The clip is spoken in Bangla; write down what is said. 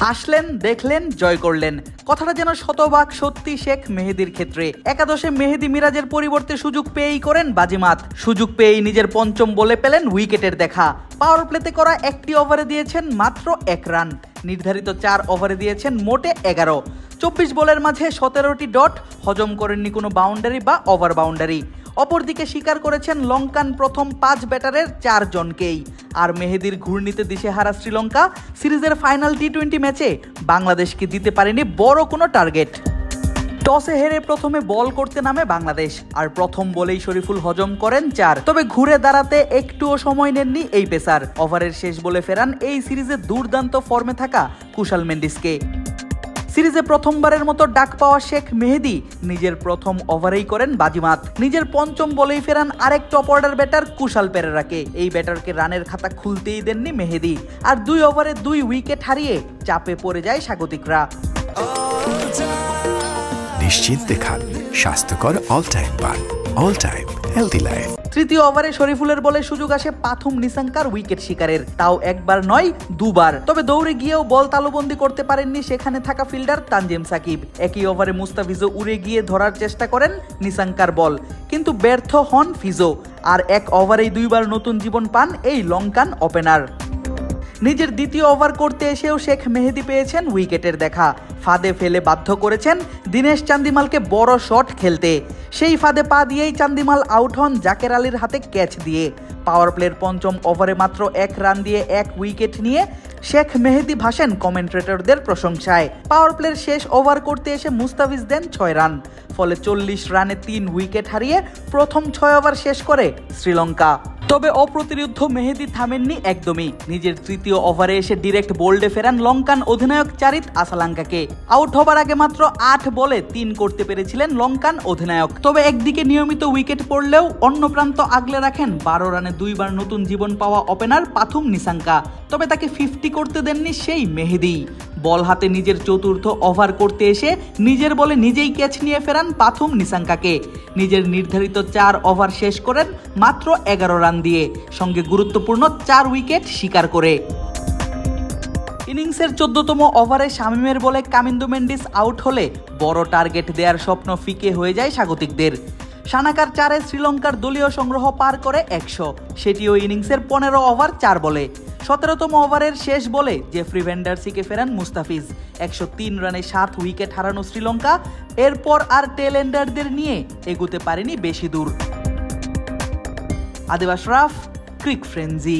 আসলেন, দেখলেন, জয় করলেন। কথাটা যেন শতভাগ সত্যি শেখ মেহেদীর ক্ষেত্রে। একাদশে মেহেদী মিরাজের পরিবর্তে সুযোগ পেয়েই করেন বাজিমাত। সুযোগ পেয়েই নিজের পঞ্চম বলে পেলেন উইকেটের দেখা। পাওয়ার প্লেতে করা একটি ওভারে দিয়েছেন মাত্র 1 রান। নির্ধারিত 4 ওভারে দিয়েছেন মোটে 11। 24 বলের মাঝে 17টি ডট। হজম করেননি কোনো বাউন্ডারি বা ওভার বাউন্ডারি। অপরদিকে স্বীকার করেছেন লঙ্কান প্রথম 5 ব্যাটারের 4 জনকেই। আর মেহেদীর ঘূর্ণিতে দিশেহারা শ্রীলঙ্কা সিরিজের ফাইনাল টি-20 ম্যাচে বাংলাদেশকে দিতে পারেনি বড় কোনো টার্গেট। টসে হেরে প্রথমে বল করতে নামে বাংলাদেশ, আর প্রথম বলেই শরীফুল হজম করেন 4। তবে ঘুরে দাঁড়াতে একটুও সময় নেননি এই পেসার। ওভারের শেষ বলে ফেরান এই সিরিজে দুর্দান্ত ফর্মে থাকা কুশাল মেন্ডিসকে। সিরিজে প্রথমবারের মতো ডাক পাওয়া শেখ মেহেদী নিজের প্রথম ওভারেই করেন বাজিমাত। নিজের পঞ্চম বলেই ফেরান আরেক টপ অর্ডার ব্যাটার কুশাল পেরেরাকে। এই ব্যাটারকে রানের খাতা খুলতেই দেননি মেহেদী, আর 2 ওভারে 2 উইকেট হারিয়ে চাপে পড়ে যায় স্বাগতিকরা। নিশ্চিন্তে খান স্বাস্থ্যকর অল টাইম পান, অল টাইম হেলদি লাইফ। তৃতীয় ওভারে শরীফুলের বলে সুযোগ আসে পাথুম নিসাঙ্কার উইকেট শিকারের, তাও একবার নয় 2 বার। তবে দৌড়ে গিয়েও বল তালুবন্দি করতে পারেননি সেখানে থাকা ফিল্ডার তানজিম সাকিব। একই ওভারে মুস্তাফিজও উড়ে গিয়ে ধরার চেষ্টা করেন নিসাঙ্কার বল, কিন্তু ব্যর্থ হন ফিজো। আর 1 ওভারেই 2 বার নতুন জীবন পান এই লঙ্কান ওপেনার। নিজের দ্বিতীয় ওভার করতে এসেও শেখ মেহেদী পেয়েছেন উইকেটের দেখা। ফাঁদে ফেলে বাধ্য করেছেন দীনেশ চান্দিমালকে বড় শট খেলতে। সেই ফাঁদে পা দিয়েই চান্দিমাল আউট হন জাকের আলীর হাতে ক্যাচ দিয়ে। পাওয়ার প্লের পঞ্চম ওভারে মাত্র 1 রান দিয়ে 1 উইকেট নিয়ে শেখ মেহেদী ভাসেন কমেন্ট্রেটরদের প্রশংসায়। পাওয়ার প্লের শেষ ওভার করতে এসে মুস্তাফিজ দেন 6 রান। ফলে 40 রানে 3 উইকেট হারিয়ে প্রথম 6 ওভার শেষ করে শ্রীলঙ্কা। তবে অপ্রতিরোধ্য মেহেদী থামেননি একদমই। নিজের তৃতীয় ওভারে এসে ডিরেক্ট বোল্ডে ফেরান লঙ্কান অধিনায়ক চারিত আসালাঙ্কাকে। আউট হবার আগে মাত্র 8 বলে 3 করতে পেরেছিলেন লঙ্কান অধিনায়ক। তবে একদিকে নিয়মিত উইকেট পড়লেও অন্য প্রান্ত আগলে রাখেন 12 রানে 2 বার নতুন জীবন পাওয়া ওপেনার পাথুম নিসাঙ্কা। তবে তাকে 50 করতে দেননি সেই মেহেদী। বল হাতে নিজের চতুর্থ ওভার করতে এসে নিজের বলে নিজেই ক্যাচ নিয়ে ফেরান পাথুম নিসাঙ্কাকে। নিজের নির্ধারিত 4 ওভার শেষ করেন মাত্র 11 রান দিয়ে, সঙ্গে গুরুত্বপূর্ণ 4 উইকেট শিকার করে। ইনিংসের 14তম ওভারে শামীমের বলে কামিন্দু মেন্ডিস আউট হলে বড় টার্গেট দেওয়ার স্বপ্ন ফিকে হয়ে যায় স্বাগতিকদের। সানাকার 4-এ শ্রীলঙ্কার দলীয় সংগ্রহ পার করে 100, সেটিও ইনিংসের 15 ওভার 4 বলে। 17তম ওভারের শেষ বলে জেফ্রি ভ্যান্ডারসিকে ফেরান মুস্তাফিজ। 103 রানে 7 উইকেট হারানো শ্রীলঙ্কা এরপর আর টেল এন্ডারদের নিয়ে এগুতে পারেনি বেশি দূর। আদিব আশরাফ, ক্রিক ফ্রেঞ্জি।